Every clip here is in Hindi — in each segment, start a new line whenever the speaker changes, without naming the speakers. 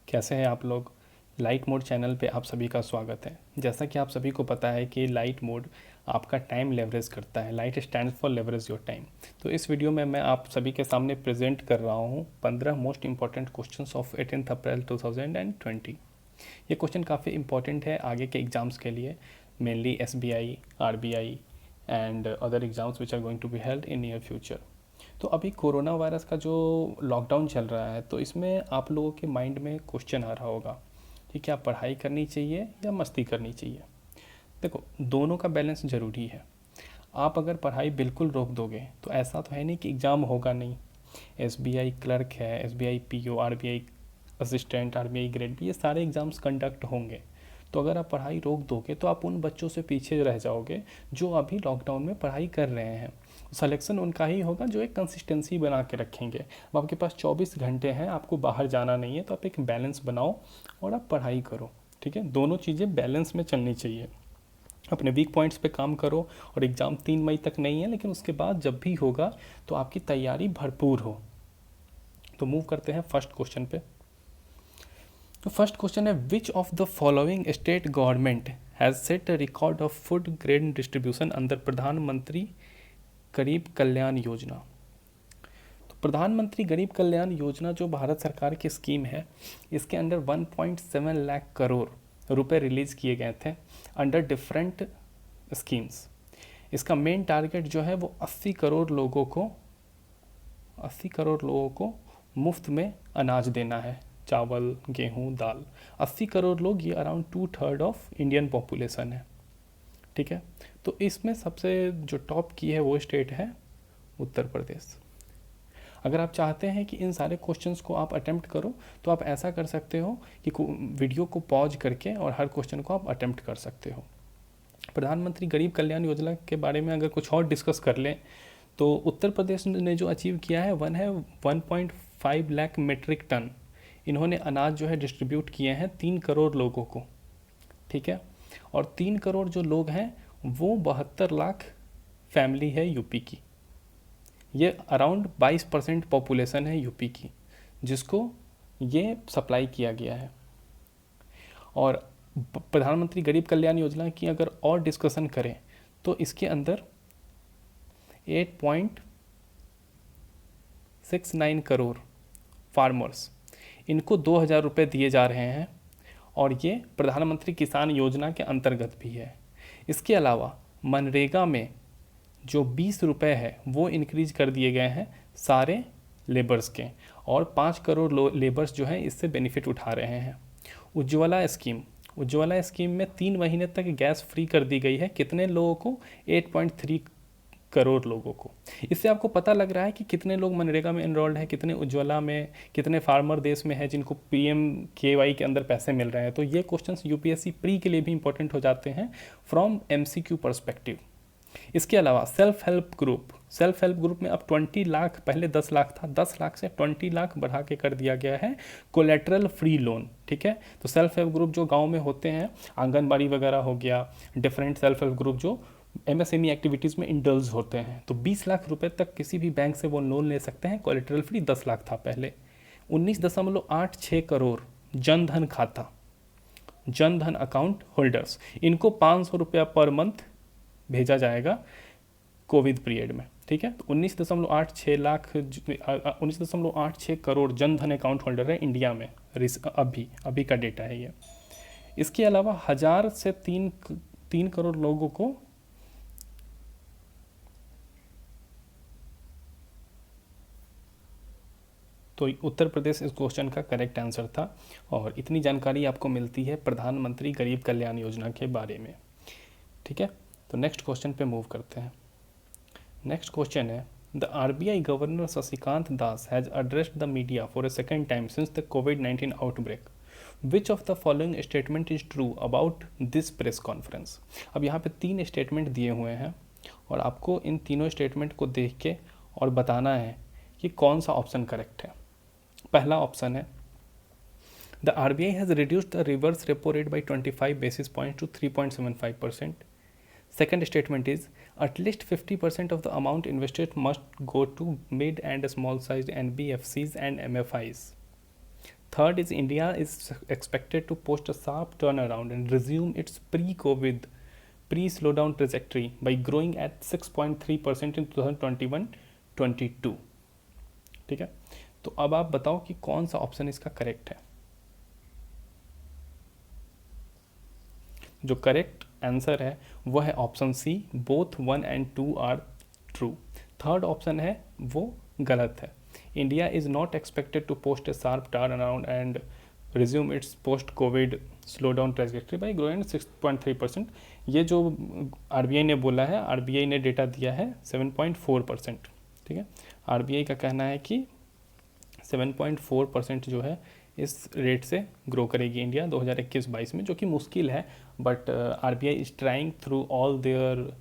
कैसे हैं आप लोग। लाइट मोड चैनल पे आप सभी का स्वागत है। जैसा कि आप सभी को पता है कि लाइट मोड आपका टाइम लेवरेज करता है। Light stand for leverage your time. तो इस वीडियो में मैं आप सभी के सामने प्रेजेंट कर रहा हूँ 15 मोस्ट इंपॉर्टेंट क्वेश्चंस ऑफ 18 अप्रैल 2020। ये क्वेश्चन काफ़ी इंपॉर्टेंट है आगे के एग्जाम्स के लिए, mainly SBI, RBI and other exams which are going to be held in near future. तो अभी कोरोना वायरस का जो लॉकडाउन चल रहा है, तो इसमें आप लोगों के माइंड में क्वेश्चन आ रहा होगा कि क्या पढ़ाई करनी चाहिए या मस्ती करनी चाहिए। देखो, दोनों का बैलेंस ज़रूरी है। आप अगर पढ़ाई बिल्कुल रोक दोगे तो ऐसा तो है नहीं कि एग्ज़ाम होगा नहीं। SBI क्लर्क है, SBI PO, RBI assistant, RBI grade B, ये सारे एग्ज़ाम्स कंडक्ट होंगे। तो अगर आप पढ़ाई रोक दोगे तो आप उन बच्चों से पीछे रह जाओगे जो अभी लॉकडाउन में पढ़ाई कर रहे हैं। सिलेक्शन उनका ही होगा जो एक कंसिस्टेंसी बना के रखेंगे। अब आपके पास 24 घंटे हैं, आपको बाहर जाना नहीं है, तो आप एक बैलेंस बनाओ और आप पढ़ाई करो। ठीक है, दोनों चीज़ें बैलेंस में चलनी चाहिए। अपने वीक पॉइंट्स पे काम करो। और एग्ज़ाम 3 मई तक नहीं है, लेकिन उसके बाद जब भी होगा तो आपकी तैयारी भरपूर हो। तो मूव करते हैं फर्स्ट क्वेश्चन पे। तो फर्स्ट क्वेश्चन है, which of the following state government has set a record of food grain distribution under प्रधानमंत्री गरीब कल्याण योजना। तो प्रधानमंत्री गरीब कल्याण योजना जो भारत सरकार की स्कीम है, इसके अंडर 1.7 लाख करोड़ रुपए रिलीज़ किए गए थे अंडर डिफरेंट स्कीम्स। इसका मेन टारगेट जो है वो 80 करोड़ लोगों को मुफ्त में अनाज देना है, चावल, गेहूं, दाल। 80 करोड़ लोग, ये अराउंड 2/3 ऑफ इंडियन पॉपुलेशन है। ठीक है, तो इसमें सबसे जो टॉप की है वो स्टेट है उत्तर प्रदेश। अगर आप चाहते हैं कि इन सारे क्वेश्चंस को आप अटेम्प्ट करो तो आप ऐसा कर सकते हो कि वीडियो को पॉज करके और हर क्वेश्चन को आप अटेम्प्ट कर सकते हो। प्रधानमंत्री गरीब कल्याण योजना के बारे में अगर कुछ और डिस्कस कर लें तो उत्तर प्रदेश ने जो अचीव किया है 1.5 लाख मेट्रिक टन इन्होंने अनाज जो है डिस्ट्रीब्यूट किए हैं 3 करोड़ लोगों को। ठीक है, और 3 करोड़ जो लोग हैं वो 72 लाख फैमिली है यूपी की। ये अराउंड 22% पॉपुलेशन है यूपी की जिसको ये सप्लाई किया गया है। और प्रधानमंत्री गरीब कल्याण योजना की अगर और डिस्कशन करें तो इसके अंदर 8.69 करोड़ फार्मर्स, इनको 2,000 रुपये दिए जा रहे हैं और ये प्रधानमंत्री किसान योजना के अंतर्गत भी है। इसके अलावा मनरेगा में जो 20 रुपये है वो इंक्रीज कर दिए गए हैं सारे लेबर्स के, और 5 करोड़ लेबर्स जो हैं इससे बेनिफिट उठा रहे हैं। उज्ज्वला स्कीम में 3 महीने तक गैस फ्री कर दी गई है। कितने लोगों को? 8.3 करोड़ लोगों को। इससे आपको पता लग रहा है कि कितने लोग मनरेगा में एनरोल्ड हैं, कितने उज्ज्वला में, कितने फार्मर देश में है जिनको PMKY के अंदर पैसे मिल रहे हैं। तो ये क्वेश्चंस UPSC प्री के लिए भी इंपॉर्टेंट हो जाते हैं फ्रॉम MCQ पर्सपेक्टिव। इसके अलावा सेल्फ हेल्प ग्रुप में अब 20 लाख, पहले 10 लाख था, 10 लाख से 20 लाख बढ़ा के कर दिया गया है कोलेटरल फ्री लोन। ठीक है, तो सेल्फ हेल्प ग्रुप जो गांव में होते हैं, आंगनबाड़ी वगैरह हो गया, डिफरेंट सेल्फ हेल्प ग्रुप जो MSME एक्टिविटीज़ में इंडल्ज होते हैं, तो 20 लाख रुपए तक किसी भी बैंक से वो लोन ले सकते हैं। कोलेटरल फ्री 10 लाख था पहले। 19.86 करोड़ जन धन अकाउंट होल्डर्स, इनको 500 रुपया पर मंथ भेजा जाएगा कोविड पीरियड में। ठीक है, तो 19.86 करोड़ जन धन अकाउंट होल्डर है इंडिया में अभी का डेटा है ये। इसके अलावा 1000 से 3 करोड़ लोगों को तो उत्तर प्रदेश इस क्वेश्चन का करेक्ट आंसर था। और इतनी जानकारी आपको मिलती है प्रधानमंत्री गरीब कल्याण योजना के बारे में। ठीक है, तो नेक्स्ट क्वेश्चन पे मूव करते हैं। नेक्स्ट क्वेश्चन है, the RBI governor Shashikant Das has addressed the media for a second time since the COVID-19 outbreak. Which of the following statement is true about this press conference. अब यहाँ पे 3 स्टेटमेंट दिए हुए हैं और आपको इन तीनों स्टेटमेंट को देख के और बताना है कि कौन सा ऑप्शन करेक्ट है। पहला ऑप्शन है, the RBI has reduced the reverse repo rate by 25 basis points to 3.75%. Second statement is, at least 50% of the amount invested must go to mid and small sized NBFCs and MFIs. Third is India is expected to post a sharp turnaround and resume its pre-COVID, pre-slowdown trajectory by growing at 6.3% in 2021-22. ठीक है, तो अब आप बताओ कि कौन सा ऑप्शन इसका करेक्ट है। जो करेक्ट आंसर है वो है option C, both 1 and 2 are true. Third option है वो गलत है। India is not expected to post a sharp turn around and resume its post covid slow down trajectory by growing 6.3%। ये जो आरबीआई ने बोला है, आरबीआई ने डेटा दिया है 7.4%। ठीक है, आरबीआई का कहना है कि 7.4% जो है इस रेट से ग्रो करेगी इंडिया 2021-22 में, जो कि मुश्किल है, but RBI is trying through all their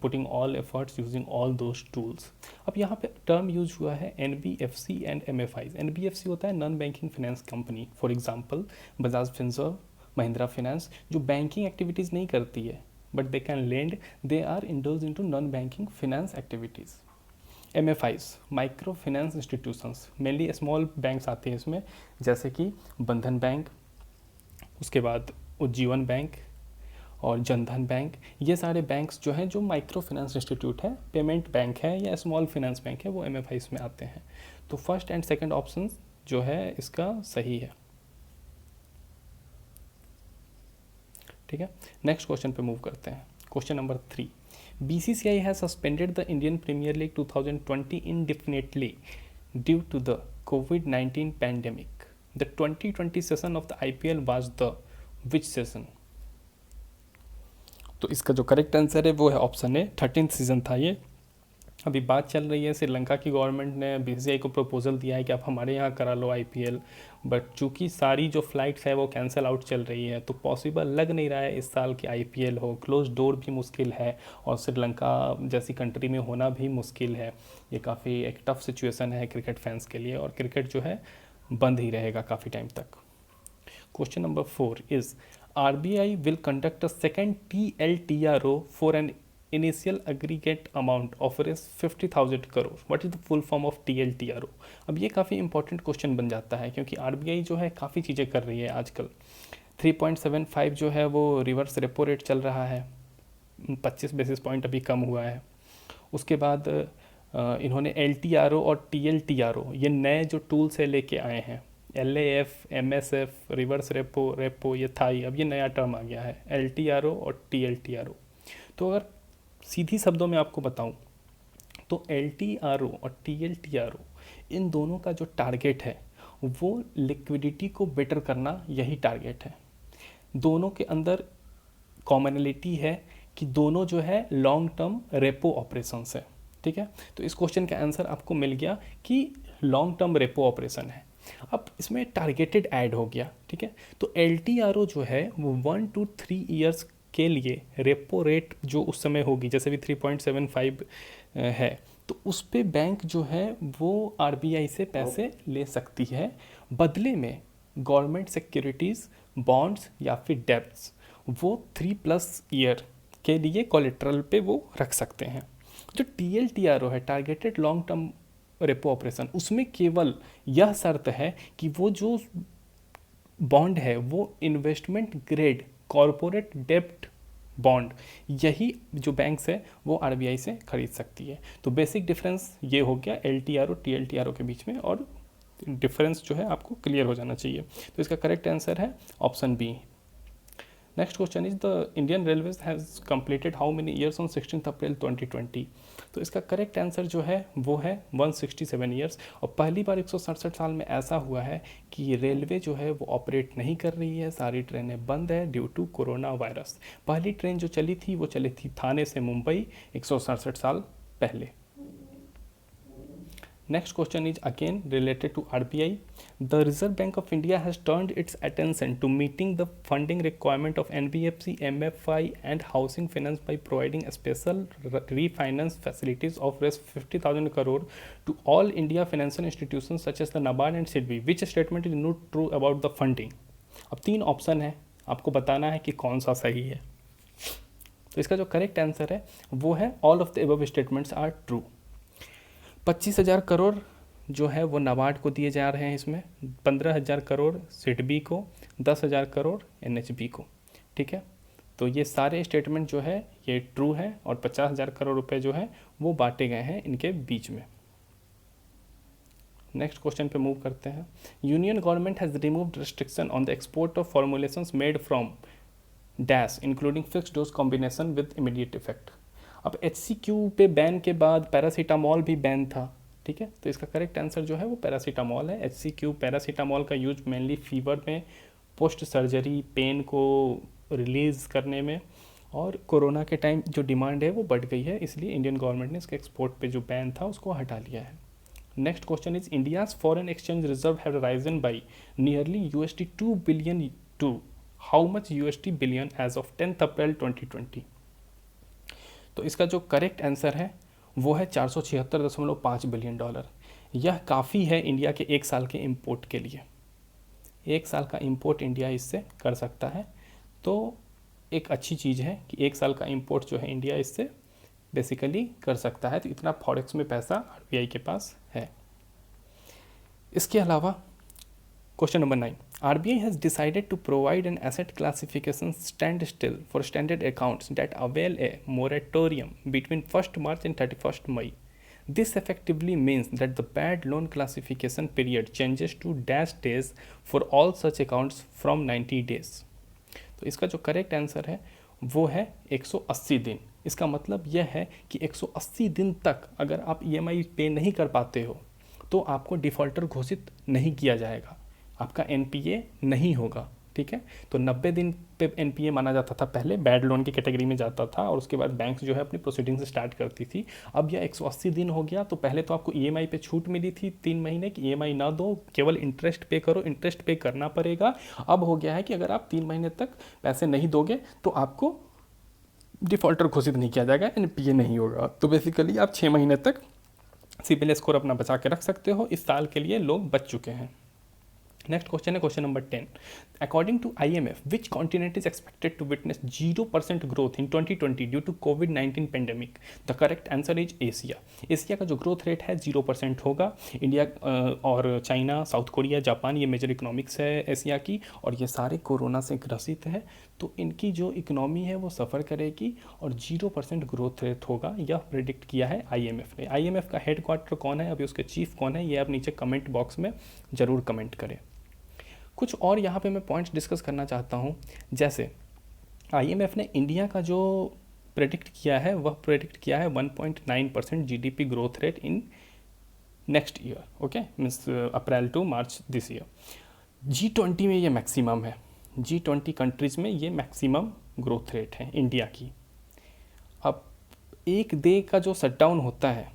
putting all efforts using all those tools. अब यहाँ पे टर्म यूज हुआ है एनबीएफसी एंड एमएफआईज। एनबीएफसी होता है non banking finance company, for example Bajaj Finserv, Mahindra Finance, जो बैंकिंग एक्टिविटीज़ नहीं करती है but they can lend, they are indulge into non banking finance activities. MFIs micro finance institutions, mainly small banks आते हैं इसमें, जैसे कि बंधन बैंक, उसके बाद उज्जीवन बैंक और जनधन बैंक। ये सारे बैंक्स जो हैं जो माइक्रो फाइनेंस इंस्टीट्यूट है, पेमेंट बैंक है या स्मॉल फाइनेंस बैंक है, वो MFIs में आते हैं। तो फर्स्ट एंड सेकंड ऑप्शन जो है इसका सही है। ठीक है, नेक्स्ट क्वेश्चन पे मूव करते हैं। Question number 3, BCCI has suspended the Indian Premier League 2020 indefinitely due to the COVID-19 pandemic. The 2020 session of the IPL was the which session? तो इसका जो करेक्ट आंसर है वो है ऑप्शन ए, 13th सीजन था ये। अभी बात चल रही है, श्रीलंका की गवर्नमेंट ने BCCI को प्रपोजल दिया है कि आप हमारे यहाँ करा लो IPL, बट चूंकि सारी जो फ्लाइट्स है वो कैंसिल आउट चल रही है, तो पॉसिबल लग नहीं रहा है इस साल की IPL हो। क्लोज डोर भी मुश्किल है और श्रीलंका जैसी कंट्री में होना भी मुश्किल है। ये काफ़ी एक टफ सिचुएशन है क्रिकेट फैंस के लिए, और क्रिकेट जो है बंद ही रहेगा काफ़ी टाइम तक। Question number 4 is RBI will conduct a second TLTRO for an initial aggregate amount of rupees 50,000 crore. What is the full form of TLTRO? अब ये काफ़ी इंपॉर्टेंट क्वेश्चन बन जाता है, क्योंकि RBI जो है काफ़ी चीज़ें कर रही है आजकल। 3.75 जो है वो रिवर्स रेपो रेट चल रहा है, 25 बेसिस पॉइंट अभी कम हुआ है। उसके बाद इन्होंने LTRO और TLTRO ये नए जो टूल्स है लेके आए हैं। LAF, MSF, रिवर्स रेपो ये था ही, अब ये नया टर्म आ गया है LTRO और TLTRO। तो अगर सीधी शब्दों में आपको बताऊं तो LTRO और TLTRO इन दोनों का जो टारगेट है वो लिक्विडिटी को बेटर करना, यही टारगेट है। दोनों के अंदर कॉमनलिटी है कि दोनों जो है लॉन्ग टर्म रेपो ऑपरेशंस है। ठीक है, तो इस क्वेश्चन का आंसर आपको मिल गया कि लॉन्ग टर्म रेपो ऑपरेशन है। अब इसमें टारगेटेड ऐड हो गया। ठीक है, तो LTRO जो है वो 1 to 3 ईयर्स के लिए रेपो रेट जो उस समय होगी, जैसे भी 3.75 है, तो उस पे बैंक जो है वो RBI से पैसे ले सकती है। बदले में गवर्नमेंट सिक्योरिटीज़, बॉन्ड्स या फिर डेब्ट्स वो 3+ ईयर के लिए कोलेट्रल पे वो रख सकते हैं। जो TLTRO है, targeted long term repo operation, उसमें केवल यह शर्त है कि वो जो बॉन्ड है वो इन्वेस्टमेंट ग्रेड कॉरपोरेट डेब्ट बॉन्ड, यही जो बैंक्स है वो RBI से खरीद सकती है। तो बेसिक डिफरेंस ये हो गया LTRO TLTRO के बीच में, और डिफरेंस जो है आपको क्लियर हो जाना चाहिए। तो इसका करेक्ट आंसर है option B. Next question is the Indian railways has completed how many years on 16 April 2020? तो इसका करेक्ट आंसर जो है वो है 167 ईयर्स। और पहली बार 167 साल में ऐसा हुआ है कि रेलवे जो है वो ऑपरेट नहीं कर रही है, सारी ट्रेनें बंद है ड्यू टू कोरोना वायरस। पहली ट्रेन जो चली थी वो चली थी थाने से मुंबई 167 साल पहले। Next question is again related to RBI. The Reserve Bank of India has turned its attention to meeting the funding requirement of NBFC, MFI and housing finance by providing special refinance facilities of Rs 50,000 crore to all India financial institutions such as the NABARD and SIDBI. Which statement is not true about the funding? अब 3 ऑप्शन है, आपको बताना है कि कौन सा सही है। तो इसका जो करेक्ट आंसर है वो है all of the above statements are true. 25,000 crore जो है वो नाबार्ड को दिए जा रहे हैं, इसमें 15,000 करोड़ सिडबी को, 10,000 करोड़ एनएचबी को। ठीक है, तो ये सारे स्टेटमेंट जो है ये ट्रू है और 50,000 करोड़ रुपए जो है वो बांटे गए हैं इनके बीच में। नेक्स्ट क्वेश्चन पे मूव करते हैं। Union government has removed restriction on the export of formulations made from dash including fixed dose combination with immediate effect. अब HCQ पे बैन के बाद पैरासीटामॉल भी बैन था। ठीक है, तो इसका करेक्ट आंसर जो है वो पैरासीटामॉल है। HCQ पैरासीटामॉल का यूज मेनली फीवर में, पोस्ट सर्जरी पेन को रिलीज़ करने में, और कोरोना के टाइम जो डिमांड है वो बढ़ गई है, इसलिए इंडियन गवर्नमेंट ने इसके एक्सपोर्ट पे जो बैन था उसको हटा लिया है। Next question is India's foreign exchange reserve have risen by nearly $2 billion to how much $USD billion as of 10 April 2020। तो इसका जो करेक्ट आंसर है वो है $476.5 बिलियन। यह काफ़ी है इंडिया के एक साल के इंपोर्ट के लिए। एक साल का इंपोर्ट इंडिया इससे कर सकता है, तो एक अच्छी चीज़ है कि एक साल का इंपोर्ट जो है इंडिया इससे बेसिकली कर सकता है। तो इतना फॉरेक्स में पैसा RBI के पास है। इसके अलावा question number 9, RBI has decided to provide an asset classification standstill for standard accounts that avail a moratorium between 1st March and 31st May. This effectively means that the bad loan classification period changes to dash days for all such accounts from 90 days. तो इसका जो करेक्ट आंसर है वो है 180 दिन। इसका मतलब यह है कि 180 दिन तक अगर आप EMI पे नहीं कर पाते हो तो आपको डिफ़ॉल्टर घोषित नहीं किया जाएगा, आपका NPA नहीं होगा। ठीक है, तो 90 दिन पे NPA माना जाता था, पहले बैड लोन की कैटेगरी में जाता था और उसके बाद बैंक्स जो है अपनी प्रोसीडिंग से स्टार्ट करती थी। अब यह 180 दिन हो गया, तो पहले तो आपको EMI पे छूट मिली थी 3 महीने की, EMI ना दो, केवल इंटरेस्ट पे करो, इंटरेस्ट पे करना पड़ेगा। अब हो गया है कि अगर आप 3 महीने तक पैसे नहीं दोगे तो आपको डिफ़ॉल्टर घोषित नहीं किया जाएगा, NPA नहीं होगा। तो बेसिकली आप 6 महीने तक सिबिल स्कोर अपना बचा के रख सकते हो। इस साल के लिए लोग बच चुके हैं। नेक्स्ट क्वेश्चन है question number 10। According to IMF, which continent is expected to witness 0% growth in 2020 due to कोविड-19 pandemic? The correct answer is Asia. Asia का जो ग्रोथ रेट है 0% होगा। इंडिया और चाइना, साउथ कोरिया, जापान, ये मेजर इकोनॉमिक्स है एशिया की, और ये सारे कोरोना से ग्रसित है, तो इनकी जो इकोनॉमी है वो सफ़र करेगी और 0% ग्रोथ रेट होगा, यह प्रेडिक्ट किया है IMF ने। IMF का हेड क्वार्टर कौन है, अभी उसके चीफ कौन है, ये आप नीचे कमेंट बॉक्स में ज़रूर कमेंट करें। कुछ और यहाँ पे मैं पॉइंट्स डिस्कस करना चाहता हूँ। जैसे IMF ने इंडिया का जो प्रेडिक्ट किया है वह प्रेडिक्ट किया है 1.9% GDP growth rate in next year, okay, means April to March this year. G20 में ये मैक्सिमम है, G20 कंट्रीज़ में ये मैक्सिमम ग्रोथ रेट है इंडिया की। अब एक डे का जो शटडाउन होता है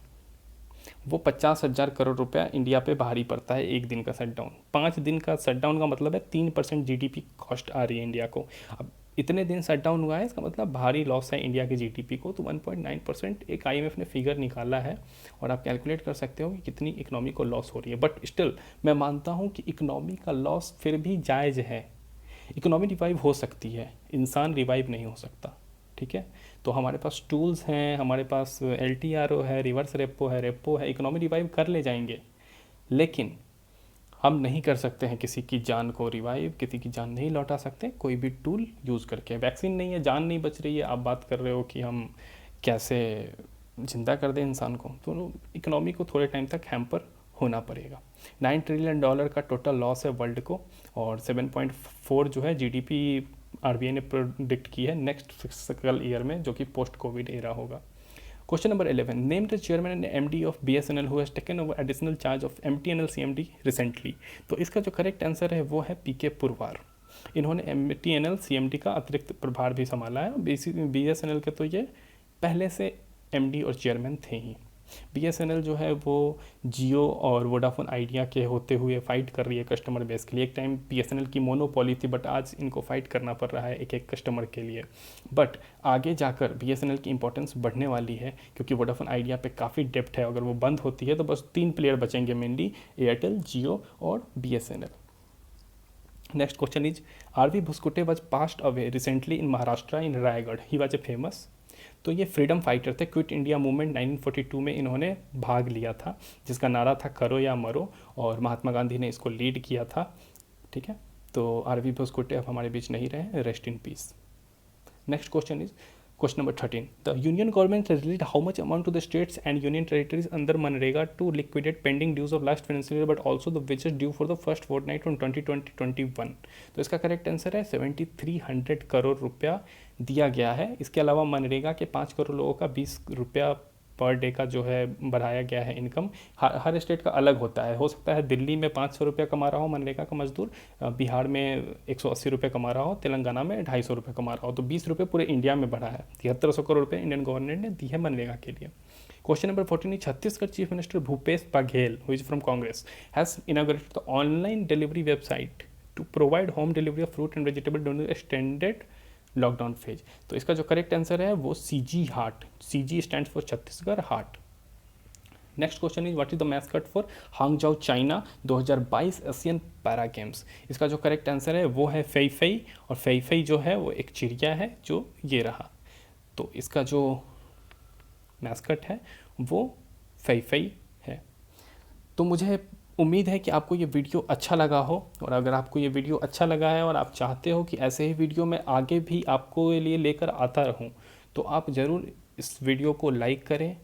वो 50,000 करोड़ रुपया इंडिया पे भारी पड़ता है, एक दिन का शटडाउन। 5 दिन का शटडाउन का मतलब है 3% GDP कॉस्ट आ रही है इंडिया को। अब इतने दिन शटडाउन हुआ है, इसका मतलब भारी लॉस है इंडिया की GDP को। तो 1.9% एक IMF ने फिगर निकाला है और आप कैलकुलेट कर सकते हो कि कितनी इकोनॉमी को लॉस हो रही है। बट स्टिल मैं मानता हूँ कि इकोनॉमी का लॉस फिर भी जायज़ है। इकोनॉमी रिवाइव हो सकती है, इंसान रिवाइव नहीं हो सकता। ठीक है, तो हमारे पास टूल्स हैं, हमारे पास LTRO है, रिवर्स रेपो है, इकोनॉमी रिवाइव कर ले जाएंगे, लेकिन हम नहीं कर सकते हैं किसी की जान को रिवाइव, किसी की जान नहीं लौटा सकते कोई भी टूल यूज़ करके। वैक्सीन नहीं है, जान नहीं बच रही है, आप बात कर रहे हो कि हम कैसे जिंदा कर दें इंसान को, तो इकोनॉमी को थोड़े टाइम तक हैम्पर होना पड़ेगा। $9 ट्रिलियन का टोटल लॉस है वर्ल्ड को, और 7.4 जो है GDP RBI ने प्रोडिक्ट की है नेक्स्ट फिस्कल ईयर में, जो कि पोस्ट कोविड एरा होगा। Question number 11, name the chairman and MD of BSNL who has taken over additional charge of MTNL CMD recently. तो इसका जो करेक्ट आंसर है वो है PK पुरवार। इन्होंने MTNL CMD का अतिरिक्त प्रभार भी संभाला है। BSNL के तो ये पहले से MD और चेयरमैन थे ही। BSNL जो है वो जियो और वोडाफोन आइडिया के होते हुए फाइट कर रही है कस्टमर बेस के लिए। एक टाइम BSNL की मोनोपोली थी, बट आज इनको फाइट करना पड़ रहा है एक एक कस्टमर के लिए। बट आगे जाकर BSNL की इंपॉर्टेंस बढ़ने वाली है, क्योंकि वोडाफोन आइडिया पे काफ़ी डेप्थ है। अगर वो बंद होती है तो बस 3 प्लेयर बचेंगे मेनली, एयरटेल, जियो और BSNL। Next question is, RV Bhuskute was passed away recently in Maharashtra in Rayagad. He was a famous तो ये फ्रीडम फाइटर थे, क्विट इंडिया मूवमेंट 1942 में इन्होंने भाग लिया था, जिसका नारा था करो या मरो, और महात्मा गांधी ने इसको लीड किया था। ठीक है, तो आरवी बोस कुट्टे अब हमारे बीच नहीं रहे, rest in peace. Next question is question number 13. The union government has released how much amount to the states and union territories under Manrega to liquidate pending dues of last financial year but also the wages due for the first fortnight from 2020-21. तो इसका करेक्ट आंसर है 7300 करोड़ रुपया दिया गया है। इसके अलावा मनरेगा के 5 करोड़ लोगों का 20 रुपया पर डे का जो है बढ़ाया गया है इनकम। हर स्टेट का अलग होता है, हो सकता है दिल्ली में 500 रुपया कमा रहा हो मनरेगा का मजदूर, बिहार में 180 रुपये कमा रहा हो, तेलंगाना में 250 रुपये कमा रहा हो, तो 20 रुपये पूरे इंडिया में बढ़ा है। 7300 करोड़ रुपये इंडियन गवर्नमेंट ने दी है मनरेगा के लिए। Question number 14 is Chhattisgarh chief minister Bhupesh Baghel who is from Congress has inaugurated the online delivery website to provide home delivery of fruit and vegetable during extended lockdown phase. तो इसका जो करेक्ट आंसर है वो CG heart, CG stand for Chhattisgarh heart. Next question is what is the mascot for Hangzhou China 2022 Asian para games. इसका जो करेक्ट आंसर है वो है फेई, और फेई जो है वो एक चिड़िया है जो ये रहा, तो इसका जो मैस्कट है वो फेई है। तो मुझे उम्मीद है कि आपको ये वीडियो अच्छा लगा हो, और अगर आपको ये वीडियो अच्छा लगा है और आप चाहते हो कि ऐसे ही वीडियो मैं आगे भी आपको लिए लेकर आता रहूं, तो आप ज़रूर इस वीडियो को लाइक करें।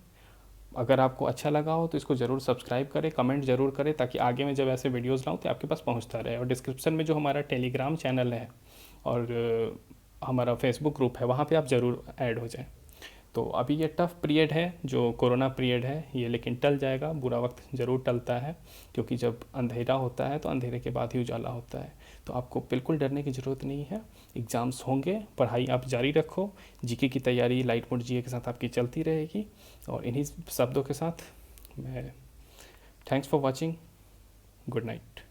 अगर आपको अच्छा लगा हो तो इसको ज़रूर सब्सक्राइब करें, कमेंट ज़रूर करें, ताकि आगे मैं जब ऐसे वीडियोज़ लाऊँ तो आपके पास पहुँचता रहे। और डिस्क्रिप्शन में जो हमारा टेलीग्राम चैनल है और हमारा फेसबुक ग्रुप है, वहाँ पर आप ज़रूर ऐड हो जाएँ। तो अभी ये टफ़ पीरियड है जो कोरोना पीरियड है ये, लेकिन टल जाएगा, बुरा वक्त ज़रूर टलता है, क्योंकि जब अंधेरा होता है तो अंधेरे के बाद ही उजाला होता है। तो आपको बिल्कुल डरने की ज़रूरत नहीं है, एग्ज़ाम्स होंगे, पढ़ाई आप जारी रखो, जीके की तैयारी लाइट मोड जीके के साथ आपकी चलती रहेगी। और इन्हीं शब्दों के साथ मैं thanks for watching, good night.